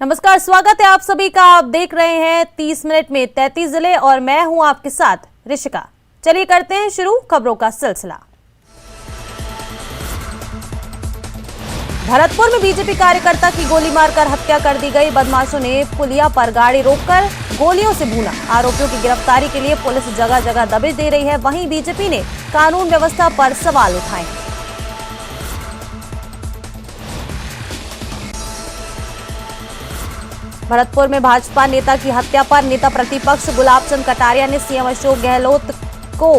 नमस्कार, स्वागत है आप सभी का। आप देख रहे हैं 30 मिनट में 33 जिले और मैं हूं आपके साथ ऋषिका। चलिए करते हैं शुरू खबरों का सिलसिला। भरतपुर में बीजेपी कार्यकर्ता की गोली मारकर हत्या कर दी गई। बदमाशों ने पुलिया पर गाड़ी रोककर गोलियों से भूना। आरोपियों की गिरफ्तारी के लिए पुलिस जगह जगह दबिश दे रही है। वहीं बीजेपी ने कानून व्यवस्था पर सवाल उठाए। भरतपुर में भाजपा नेता की हत्या पर नेता प्रतिपक्ष गुलाब चंद कटारिया ने सीएम अशोक गहलोत को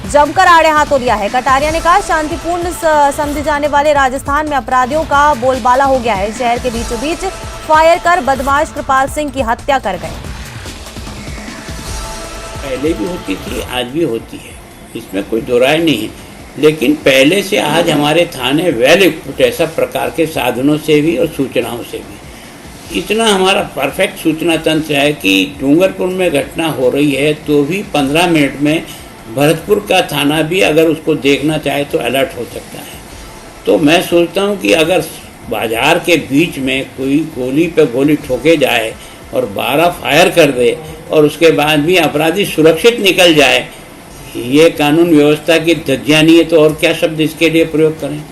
जमकर आड़े हाथों लिया है। कटारिया ने कहा, शांतिपूर्ण समझे जाने वाले राजस्थान में अपराधियों का बोलबाला हो गया है। शहर के बीचों बीच फायर कर बदमाश कृपाल सिंह की हत्या कर गए। पहले भी होती थी, आज भी होती है, इसमें कोई दो राय नहीं है। लेकिन पहले से आज हमारे थाने वेल इक्विप्ड है, सब प्रकार के साधनों से भी और सूचनाओं से भी। इतना हमारा परफेक्ट सूचना तंत्र है कि डूंगरपुर में घटना हो रही है तो भी 15 मिनट में भरतपुर का थाना भी अगर उसको देखना चाहे तो अलर्ट हो सकता है। तो मैं सोचता हूँ कि अगर बाजार के बीच में कोई गोली पे गोली ठोके जाए और 12 फायर कर दे और उसके बाद भी अपराधी सुरक्षित निकल जाए, ये कानून व्यवस्था की धज्जियां नहीं है तो और क्या शब्द इसके लिए प्रयोग करें।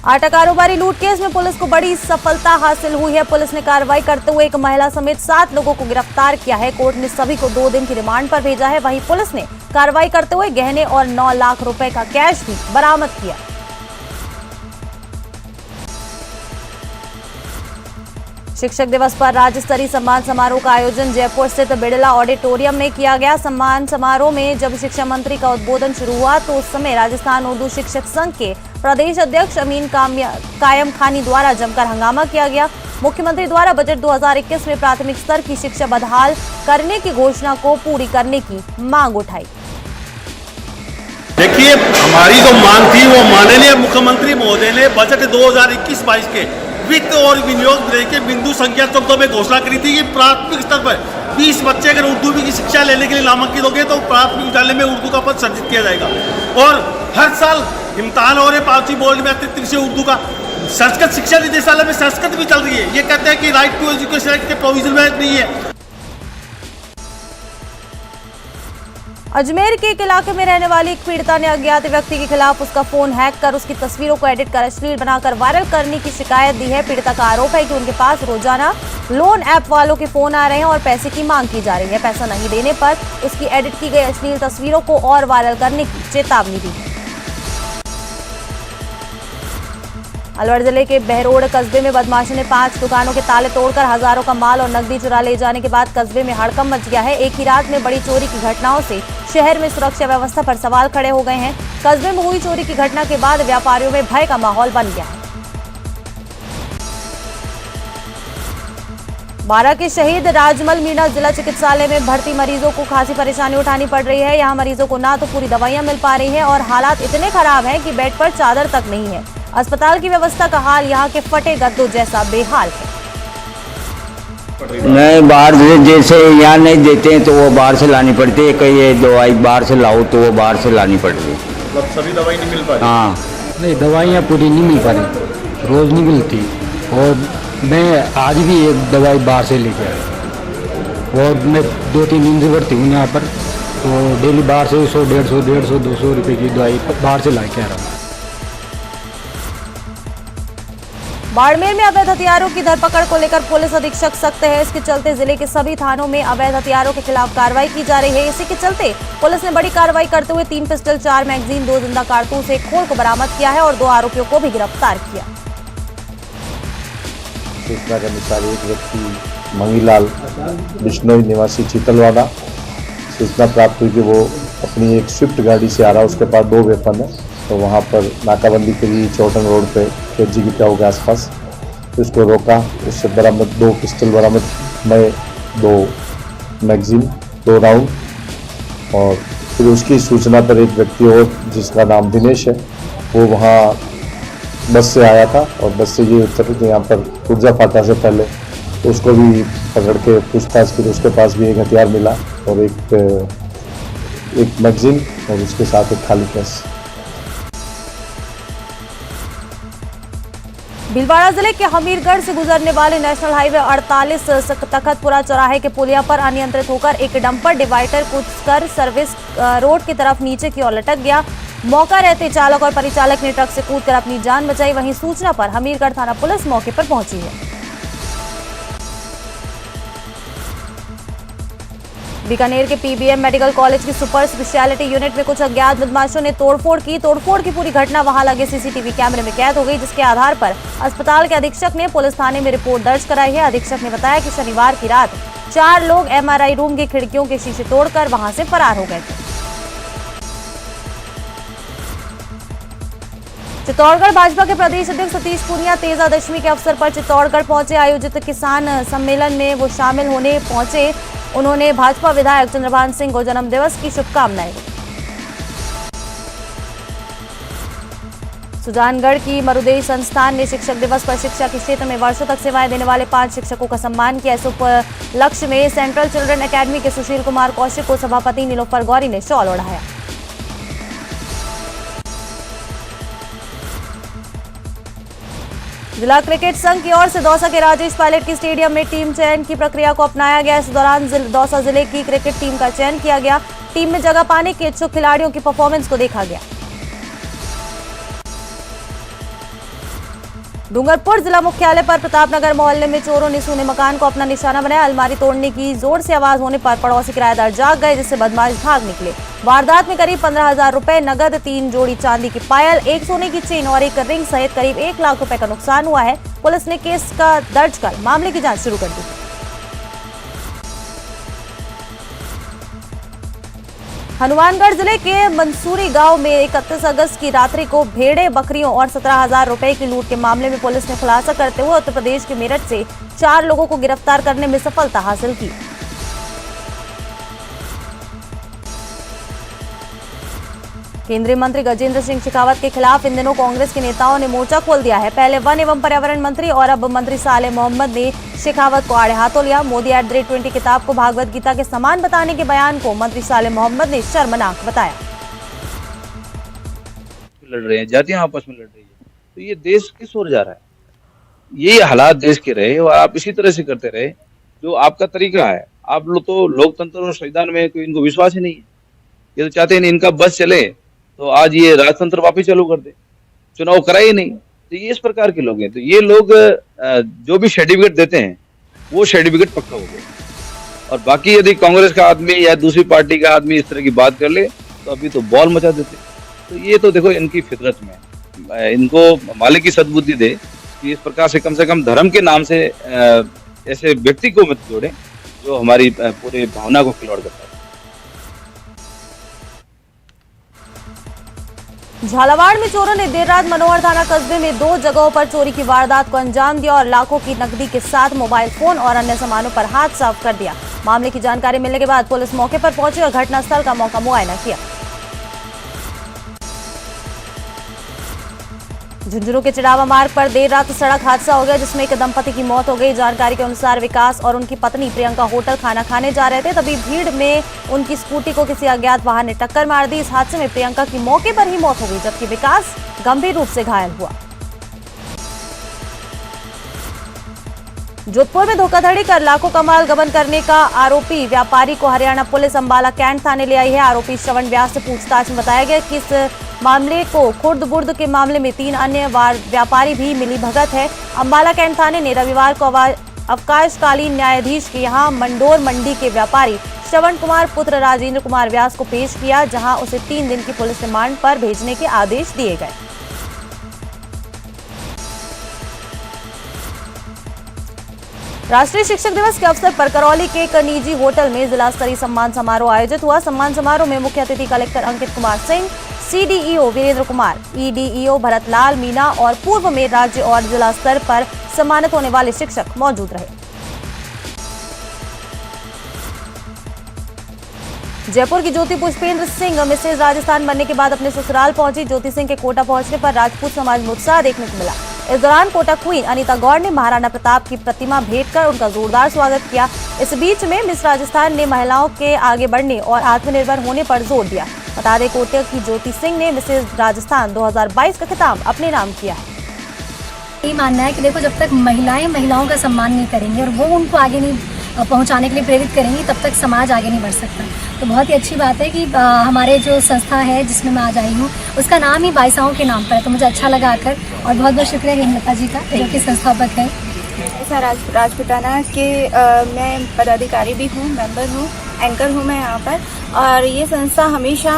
आटा कारोबारी लूट केस में पुलिस को बड़ी सफलता हासिल हुई है। पुलिस ने कार्रवाई करते हुए एक महिला समेत 7 लोगों को गिरफ्तार किया है। कोर्ट ने सभी को 2 दिन की रिमांड पर भेजा है। वहीं पुलिस ने कार्रवाई करते हुए गहने और 9 लाख रुपए का कैश भी बरामद किया। शिक्षक दिवस पर राज्य स्तरीय सम्मान समारोह का आयोजन जयपुर स्थित बिड़ला ऑडिटोरियम में किया गया। सम्मान समारोह में जब शिक्षा मंत्री का उद्बोधन शुरू हुआ तो उस समय राजस्थान उर्दू शिक्षक संघ के प्रदेश अध्यक्ष अमीन कायम खानी द्वारा जमकर हंगामा किया गया। मुख्यमंत्री द्वारा बजट 2021 में प्राथमिक स्तर की शिक्षा बहाल करने की घोषणा को पूरी करने की मांग उठाई। देखिए, हमारी जो मांग थी वो माननीय मुख्यमंत्री महोदय ने बजट 2021-22 के वित्त और विनियोग के बिंदु संख्या 14 में घोषणा करी थी कि प्राथमिक स्तर पर 20 बच्चे अगर उर्दू की शिक्षा लेने के लिए नामांकित हो गए तो प्राथमिक विद्यालय में उर्दू का पद सृजित किया जाएगा। और हर साल इम्तहान हो रहे पांचवी बोर्ड में अतिरिक्त विषय उर्दू का। संस्कृत शिक्षा निदेशालय में संस्कृत भी चल रही है। ये कहते हैं कि राइट टू एजुकेशन एक्ट के प्रोविजन में नहीं है। अजमेर के एक इलाके में रहने वाली एक पीड़िता ने अज्ञात व्यक्ति के खिलाफ उसका फोन हैक कर उसकी तस्वीरों को एडिट कर अश्लील बनाकर वायरल करने की शिकायत दी है। पीड़िता का आरोप है कि उनके पास रोजाना लोन ऐप वालों के फोन आ रहे हैं और पैसे की मांग की जा रही है। पैसा नहीं देने पर उसकी एडिट की गई अश्लील तस्वीरों को और वायरल करने की चेतावनी दी है। अलवर जिले के बहरोड कस्बे में बदमाशों ने 5 दुकानों के ताले तोड़कर हजारों का माल और नकदी चुरा ले जाने के बाद कस्बे में हड़कंप मच गया है। एक ही रात में बड़ी चोरी की घटनाओं से शहर में सुरक्षा व्यवस्था पर सवाल खड़े हो गए हैं। कस्बे में हुई चोरी की घटना के बाद व्यापारियों में भय का माहौल बन गया है। बारा के शहीद राजमल मीणा जिला चिकित्सालय में भर्ती मरीजों को खासी परेशानी उठानी पड़ रही है। यहाँ मरीजों को ना तो पूरी दवाइयां मिल पा रही हैं और हालात इतने खराब हैं कि बेड पर चादर तक नहीं है। अस्पताल की व्यवस्था का हाल यहाँ के फटे गद्दों जैसा बेहाल है। नहीं, बाहर से जैसे यहाँ नहीं देते हैं तो वो बाहर से लानी पड़ती है। कहीं ये दवाई बाहर से लाओ तो वो बाहर से लानी पड़ती है। मतलब सभी दवाई नहीं मिल पा रही? हाँ, नहीं, दवाइयाँ पूरी नहीं मिल पा रही, रोज़ नहीं मिलती। और मैं आज भी एक दवाई बाहर से लेके आया और मैं 2-3 दिन से भर्ती हूँ यहाँ पर। तो डेली बाहर से 100, 150, 200 रुपये की दवाई बाहर से ला के आ रहा हूँ। बाड़मेर में अवैध हथियारों की धरपकड़ को लेकर पुलिस अधीक्षक सख्त है। इसके चलते जिले के सभी थानों में अवैध हथियारों के खिलाफ कार्रवाई की जा रही है। इसी के चलते पुलिस ने बड़ी कार्रवाई करते हुए 3 पिस्टल, 4 मैगजीन, 2 जिंदा कारतूस, 1 खोल को बरामद किया है और 2 आरोपियों को भी गिरफ्तार किया। सूचना के अनुसार एक व्यक्ति मंगीलाल बिश्नोई निवासी चीतलवाड़ा, सूचना प्राप्त हुई कि वो अपनी एक स्विफ्ट गाड़ी से आ रहा है, उसके पास 2 वेपन है। तो वहाँ पर नाकाबंदी करी चौटन रोड पे केजी की टाऊ के आसपास, तो उसको रोका। उससे बरामद 2 पिस्टल बरामद, 2 मैगजीन, 2 राउंड। और फिर उसकी सूचना पर एक व्यक्ति और जिसका नाम दिनेश है, वो वहाँ बस से आया था और बस से ये उतर के यहाँ पर ऊर्जा फाटा से पहले तो उसको भी पकड़ के पूछताछ की। उसके पास भी एक हथियार मिला और एक मैगजीन और उसके साथ एक खाली केस। भीलवाड़ा जिले के हमीरगढ़ से गुजरने वाले नेशनल हाईवे 48 तखतपुरा चौराहे के पुलिया पर अनियंत्रित होकर एक डंपर डिवाइडर कूदकर सर्विस रोड की तरफ नीचे की ओर लटक गया। मौका रहते चालक और परिचालक ने ट्रक से कूदकर अपनी जान बचाई। वहीं सूचना पर हमीरगढ़ थाना पुलिस मौके पर पहुंची है। बीकानेर के पीबीएम मेडिकल कॉलेज की सुपर स्पेशलिटी यूनिट में कुछ अज्ञात बदमाशों ने तोड़फोड़ की। तोड़फोड़ की पूरी घटना वहां लगे सीसीटीवी कैमरे में कैद हो गई, जिसके आधार पर अस्पताल के अधीक्षक ने पुलिस थाने में रिपोर्ट दर्ज कराई है। अधीक्षक ने बताया कि शनिवार की रात 4 लोग एमआरआई रूम की खिड़कियों के शीशे तोड़कर वहां से फरार हो गए थे। चित्तौड़गढ़ भाजपा के प्रदेश अध्यक्ष सतीश पूनिया तेजा दशमी के अवसर पर चित्तौड़गढ़ पहुंचे। आयोजित किसान सम्मेलन में वो शामिल होने पहुंचे। उन्होंने भाजपा विधायक चंद्रभान सिंह को जन्मदिवस की शुभकामनाएं दी। सुजानगढ़ की मरुदेई संस्थान ने शिक्षक दिवस पर शिक्षा के क्षेत्र में वर्षों तक सेवाएं देने वाले 5 शिक्षकों का सम्मान किया। इस उपलक्ष्य में सेंट्रल चिल्ड्रन एकेडमी के सुशील कुमार कौशिक को सभापति नीलोफर गौरी ने शॉल ओढ़ाया। जिला क्रिकेट संघ की ओर से दौसा के राजेश पायलट की स्टेडियम में टीम चयन की प्रक्रिया को अपनाया गया। इस दौरान दौसा जिले की क्रिकेट टीम का चयन किया गया। टीम में जगह पाने के इच्छुक खिलाड़ियों की परफॉर्मेंस को देखा गया। डूंगरपुर जिला मुख्यालय पर प्रतापनगर मोहल्ले में चोरों ने सूने मकान को अपना निशाना बनाया। अलमारी तोड़ने की जोर से आवाज होने पर पड़ोसी किराएदार जाग गए, जिससे बदमाश भाग निकले। वारदात में करीब 15,000 रुपए नगद, 3 जोड़ी चांदी की पायल, 1 सोने की चेन और 1 रिंग सहित करीब 1 लाख रुपए का नुकसान हुआ है। पुलिस ने केस का दर्ज कर मामले की जांच शुरू कर दी। हनुमानगढ़ जिले के मंसूरी गांव में 31 अगस्त की रात्रि को भेड़े, बकरियों और 17,000 रुपए की लूट के मामले में पुलिस ने खुलासा करते हुए उत्तर प्रदेश के मेरठ से 4 लोगों को गिरफ्तार करने में सफलता हासिल की। केंद्रीय मंत्री गजेंद्र सिंह शेखावत के खिलाफ इन दिनों कांग्रेस के नेताओं ने मोर्चा खोल दिया है। पहले वन एवं पर्यावरण मंत्री और अब मंत्री सालेह मोहम्मद ने शेखावत को आड़े हाथों लिया। मोदी @20 किताब को भागवत गीता के समान बताने के बयान को मंत्री सालेह मोहम्मद ने शर्मनाक बताया। लड़ रहे हैं, जातियां आपस में लड़ रही है, तो ये देश किस ओर जा रहा है? ये हालात देश के रहे और आप इसी तरह से करते रहे जो आपका तरीका है। आप लोग तो लोकतंत्र और संविधान में कोई इनको विश्वास ही नहीं है। ये तो चाहते हैं इनका बस चले तो आज ये राजतंत्र वापिस चालू कर दे, चुनाव कराए नहीं। तो ये इस प्रकार के लोग हैं। तो ये लोग जो भी सर्टिफिकेट देते हैं वो सर्टिफिकेट पक्का हो गया। और बाकी यदि कांग्रेस का आदमी या दूसरी पार्टी का आदमी इस तरह की बात कर ले तो अभी तो बॉल मचा देते। तो ये तो देखो इनकी फितरत में, इनको मालिक की सद्बुद्धि दे कि इस प्रकार से कम धर्म के नाम से ऐसे व्यक्ति को मत जोड़े जो हमारी पूरी भावना को खिलवाड़ करता है। झालावाड़ में चोरों ने देर रात मनोहर थाना कस्बे में 2 जगहों पर चोरी की वारदात को अंजाम दिया और लाखों की नकदी के साथ मोबाइल फोन और अन्य सामानों पर हाथ साफ कर दिया। मामले की जानकारी मिलने के बाद पुलिस मौके पर पहुंची और घटनास्थल का मौका मुआयना किया। झुंझुनू के चिड़ावा मार्ग पर देर रात सड़क हादसा हो गया, जिसमें एक दंपति की मौत हो गई। जानकारी के अनुसार विकास और उनकी पत्नी प्रियंका होटल खाना खाने जा रहे थे, तभी भीड़ में उनकी स्कूटी को किसी अज्ञात वाहन ने टक्कर मार दी। इस हादसे में प्रियंका की मौके पर ही मौत हो गई, जबकि विकास गंभीर रूप से घायल हुआ। जोधपुर में धोखाधड़ी कर लाखों का माल गबन करने का आरोपी व्यापारी को हरियाणा पुलिस अंबाला कैंट थाने ले आई है। आरोपी श्रवण व्यास से पूछताछ में बताया गया कि इस मामले को खुर्द बुर्द के मामले में 3 अन्य व्यापारी भी मिली भगत है। अंबाला कैंट थाने ने रविवार को अवकाशकालीन न्यायाधीश के यहां मंडोर मंडी के व्यापारी श्रवण कुमार पुत्र राजेंद्र कुमार व्यास को पेश किया, जहां उसे 3 दिन की पुलिस रिमांड पर भेजने के आदेश दिए गए। राष्ट्रीय शिक्षक दिवस के अवसर पर करौली के एक निजी होटल में जिला स्तरीय सम्मान समारोह आयोजित हुआ। सम्मान समारोह में मुख्य अतिथि कलेक्टर अंकित कुमार सिंह, सीडीईओ वीरेंद्र कुमार, ईडीईओ भरतलाल मीना और पूर्व में राज्य और जिला स्तर पर सम्मानित होने वाले शिक्षक मौजूद रहे। जयपुर की ज्योति पुष्पेंद्र सिंह मिसेज राजस्थान बनने के बाद अपने ससुराल पहुंची। ज्योति सिंह के कोटा पहुंचने पर राजपूत समाज में उत्साह देखने को मिला। इस दौरान कोटा क्वीन अनीता गौड़ ने महाराणा प्रताप की प्रतिमा भेंट कर उनका जोरदार स्वागत किया। इस बीच में मिस राजस्थान ने महिलाओं के आगे बढ़ने और आत्मनिर्भर होने पर जोर दिया। बता दें कोटा की ज्योति सिंह ने मिसेज राजस्थान 2022 का खिताब अपने नाम किया है। यही मानना है कि देखो, जब तक महिलाएं महिलाओं का सम्मान नहीं करेंगी और वो उनको आगे नहीं पहुंचाने के लिए प्रेरित करेंगी, तब तक समाज आगे नहीं बढ़ सकता। तो बहुत ही अच्छी बात है कि हमारे जो संस्था है जिसमें मैं आज आई हूँ, उसका नाम ही बाईसाओं के नाम पर है। तो मुझे अच्छा लगा आकर, और बहुत बहुत शुक्रिया हेमलता जी का, जो कि संस्थापक है। राजपुताना के मैं पदाधिकारी भी हूँ, मेंबर हूँ, एंकर हूँ मैं यहाँ पर। और ये संस्था हमेशा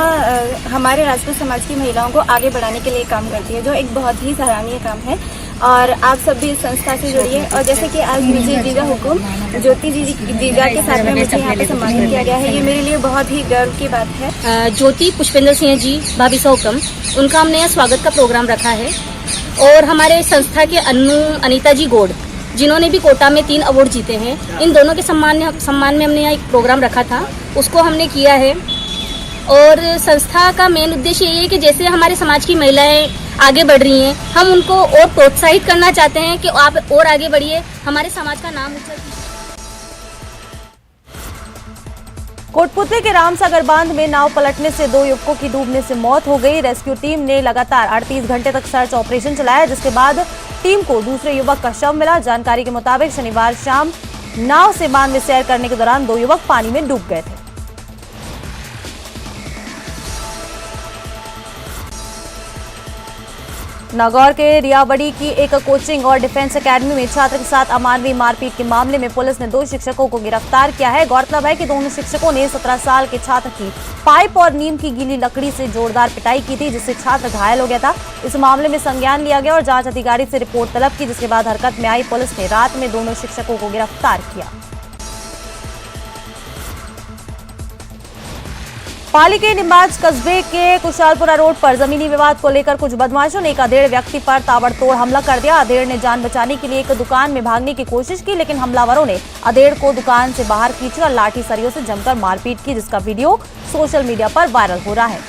हमारे राजपूत समाज की महिलाओं को आगे बढ़ाने के लिए काम करती है, जो एक बहुत ही सराहनीय काम है। और आप सब भी इस संस्था से जुड़िए। और जैसे कि आज मुझे जीजा हुकुम ज्योति जीजा के साथ में मुझे यहाँ पे सम्मानित किया गया है, ये मेरे लिए बहुत ही गर्व की बात है। ज्योति पुष्पेंद्र सिंह जी भाभी हुकुम, उनका हमने यहाँ स्वागत का प्रोग्राम रखा है। और हमारे संस्था के अनीता जी गौड़, जिन्होंने भी कोटा में 3 अवार्ड जीते हैं, इन दोनों के सम्मान में हमने यहाँ एक प्रोग्राम रखा था, उसको हमने किया है। और संस्था का मेन उद्देश्य ये है कि जैसे हमारे समाज की महिलाएं आगे बढ़ रही हैं, हम उनको और प्रोत्साहित करना चाहते हैं कि आप और आगे बढ़िए, हमारे समाज का नाम ऊंचा कीजिए। कोटपुतली के रामसागर बांध में नाव पलटने से 2 युवकों की डूबने से मौत हो गई। रेस्क्यू टीम ने लगातार 38 घंटे तक सर्च ऑपरेशन चलाया, जिसके बाद टीम को दूसरे युवक का शव मिला। जानकारी के मुताबिक शनिवार शाम नाव से बांध में सैर करने के दौरान 2 युवक पानी में डूब गए थे। नागौर के रियाबड़ी की एक कोचिंग और डिफेंस एकेडमी में छात्र के साथ अमानवीय मारपीट के मामले में पुलिस ने 2 शिक्षकों को गिरफ्तार किया है। गौरतलब है कि दोनों शिक्षकों ने 17 साल के छात्र की पाइप और नीम की गीली लकड़ी से जोरदार पिटाई की थी, जिससे छात्र घायल हो गया था। इस मामले में संज्ञान लिया गया और जांच अधिकारी से रिपोर्ट तलब की, जिसके बाद हरकत में आई पुलिस ने रात में दोनों शिक्षकों को गिरफ्तार किया। पाली के निम्बाज कस्बे के कुशालपुरा रोड पर जमीनी विवाद को लेकर कुछ बदमाशों ने एक अधेड़ व्यक्ति पर ताबड़तोड़ हमला कर दिया। अधेड़ ने जान बचाने के लिए एक दुकान में भागने की कोशिश की, लेकिन हमलावरों ने अधेड़ को दुकान से बाहर खींचा और लाठी सरियों से जमकर मारपीट की, जिसका वीडियो सोशल मीडिया पर वायरल हो रहा है।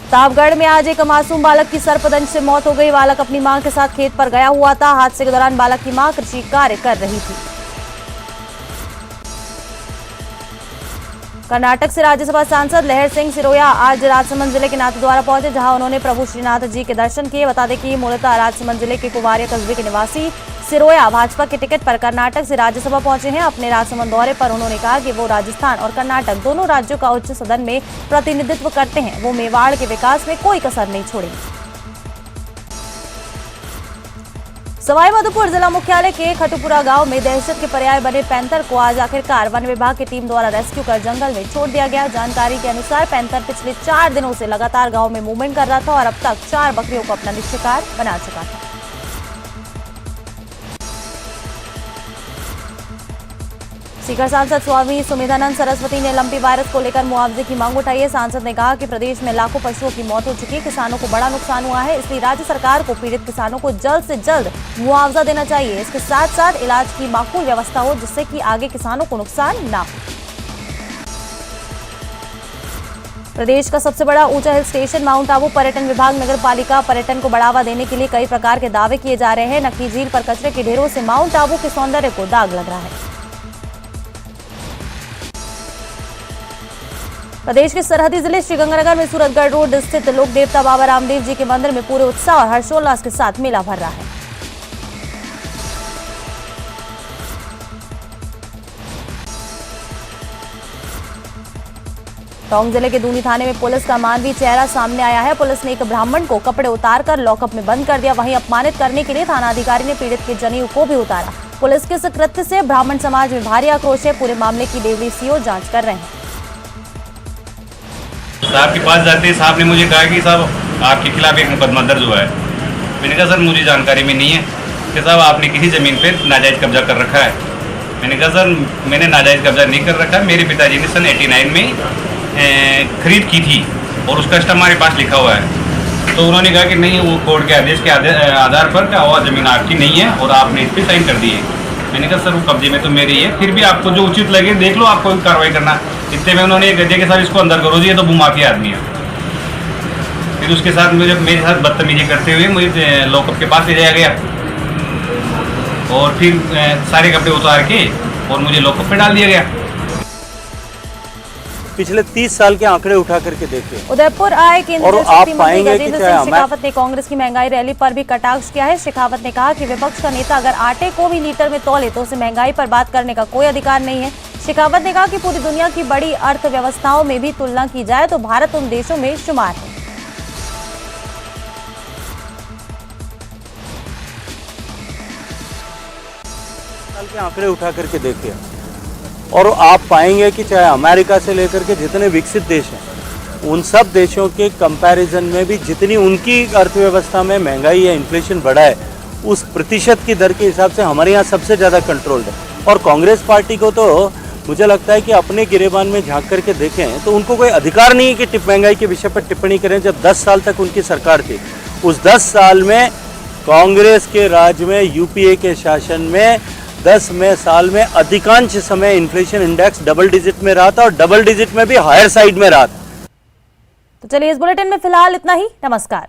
प्रतापगढ़ में आज एक मासूम बालक की सर्पदंश से मौत हो गई। बालक अपनी मां के साथ खेत पर गया हुआ था। हादसे के दौरान बालक की मां कृषि कार्य कर रही थी। कर्नाटक से राज्यसभा सांसद लहर सिंह सिरोया आज राजसमंद जिले के नाथद्वारा पहुंचे, जहां उन्होंने प्रभु श्रीनाथ जी के दर्शन किए। बता दें कि मूलतः राजसमंद जिले के कुवारिया कस्बे के निवासी सिरोया भाजपा के टिकट पर कर्नाटक से राज्यसभा पहुंचे हैं। अपने राजसमंद दौरे पर उन्होंने कहा कि वो राजस्थान और कर्नाटक दोनों राज्यों का उच्च सदन में प्रतिनिधित्व करते हैं। वो मेवाड़ के विकास में कोई कसर नहीं छोड़ेंगे। सवाईमाधोपुर जिला मुख्यालय के खटुपुरा गांव में दहशत के पर्याय बने पैंथर को आज आखिरकार वन विभाग की टीम द्वारा रेस्क्यू कर जंगल में छोड़ दिया गया। जानकारी के अनुसार पैंथर पिछले 4 दिनों से लगातार गांव में मूवमेंट कर रहा था और अब तक 4 बकरियों को अपना शिकार बना चुका था। सीकर सांसद स्वामी सुमेधानंद सरस्वती ने लंपी वायरस को लेकर मुआवजे की मांग उठाई है। सांसद ने कहा कि प्रदेश में लाखों पशुओं की मौत हो चुकी है, किसानों को बड़ा नुकसान हुआ है, इसलिए राज्य सरकार को पीड़ित किसानों को जल्द से जल्द मुआवजा देना चाहिए। इसके साथ साथ इलाज की माकूल व्यवस्था हो, जिससे कि आगे किसानों को नुकसान ना हो। प्रदेश का सबसे बड़ा ऊंचा हिल स्टेशन माउंट आबू पर्यटन विभाग नगर पालिका पर्यटन को बढ़ावा देने के लिए कई प्रकार के दावे किए जा रहे हैं। नक्की झील पर कचरे के ढेरों से माउंट आबू के सौंदर्य को दाग लग रहा है। प्रदेश के सरहदी जिले श्रीगंगानगर में सूरतगढ़ रोड स्थित लोक देवता बाबा रामदेव जी के मंदिर में पूरे उत्साह और हर्षोल्लास के साथ मेला भर रहा है। टोंक जिले के दूनी थाने में पुलिस का मानवीय चेहरा सामने आया है। पुलिस ने एक ब्राह्मण को कपड़े उतारकर लॉकअप में बंद कर दिया। वहीं अपमानित करने के लिए थानाधिकारी ने पीड़ित के जनेऊ को भी उतारा। पुलिस के इस कृत्य से ब्राह्मण समाज में भारी आक्रोश है। पूरे मामले की देवरी सीओ जांच कर रहे हैं। साहब के पास जाते ही साहब ने मुझे कहा कि साहब आपके खिलाफ एक मुकदमा दर्ज हुआ है। मैंने कहा सर मुझे जानकारी में नहीं है कि साहब आपने किसी ज़मीन पे नाजायज़ कब्जा कर रखा है। मैंने कहा सर मैंने नाजायज़ कब्जा नहीं कर रखा, मेरे पिताजी ने सन 89 में खरीद की थी और उसका स्टैम्प हमारे पास लिखा हुआ है। तो उन्होंने कहा कि नहीं, वो कोर्ट के आदेश के आधार पर क्या हुआ, ज़मीन आपकी नहीं है और आपने इस पर साइन कर दी है। मैंने कहा सर वो कब्जे में तो मेरी है, फिर भी आपको जो उचित लगे देख लो, आपको कार्रवाई करना। इतने में उन्होंने कह दिया कि सर इसको अंदर करो जी, ये तो भूमाफिया आदमी है। फिर उसके साथ मेरे साथ बदतमीजी करते हुए मुझे लॉकअप के पास ले जाया गया और फिर सारे कपड़े उतार के और मुझे लॉकअप पे डाल दिया गया। पिछले 30 साल के आंकड़े उठा करके देखिए। उदयपुर आए केंद्रीय और आप शक्ति मंत्री पाएंगे कि गजेंद्र चाहे सिंह शेखावत ने कांग्रेस की महंगाई रैली पर भी कटाक्ष किया है। शेखावत ने कहा कि विपक्ष का नेता अगर आटे को भी लीटर में तौले तो उसे महंगाई पर बात करने का कोई अधिकार नहीं है। शेखावत ने कहा कि पूरी दुनिया की बड़ी अर्थव्यवस्थाओं में भी तुलना की जाए तो भारत उन देशों में शुमार है। साल के आंकड़े उठा करके देखिए और आप पाएंगे कि चाहे अमेरिका से लेकर के जितने विकसित देश हैं उन सब देशों के कंपैरिजन में भी जितनी उनकी अर्थव्यवस्था में महंगाई या इन्फ्लेशन बढ़ा है उस प्रतिशत की दर के हिसाब से हमारे यहाँ सबसे ज़्यादा कंट्रोल्ड है। और कांग्रेस पार्टी को तो मुझे लगता है कि अपने गिरेबान में झांक करके देखें तो उनको कोई अधिकार नहीं है कि महंगाई के विषय पर टिप्पणी करें। जब 10 साल तक उनकी सरकार थी उस 10 साल में कांग्रेस के राज में यूपीए के शासन में 10 में साल में अधिकांश समय इन्फ्लेशन इंडेक्स डबल डिजिट में रहा था और डबल डिजिट में भी हायर साइड में रहा था। तो चलिए इस बुलेटिन में फिलहाल इतना ही। नमस्कार।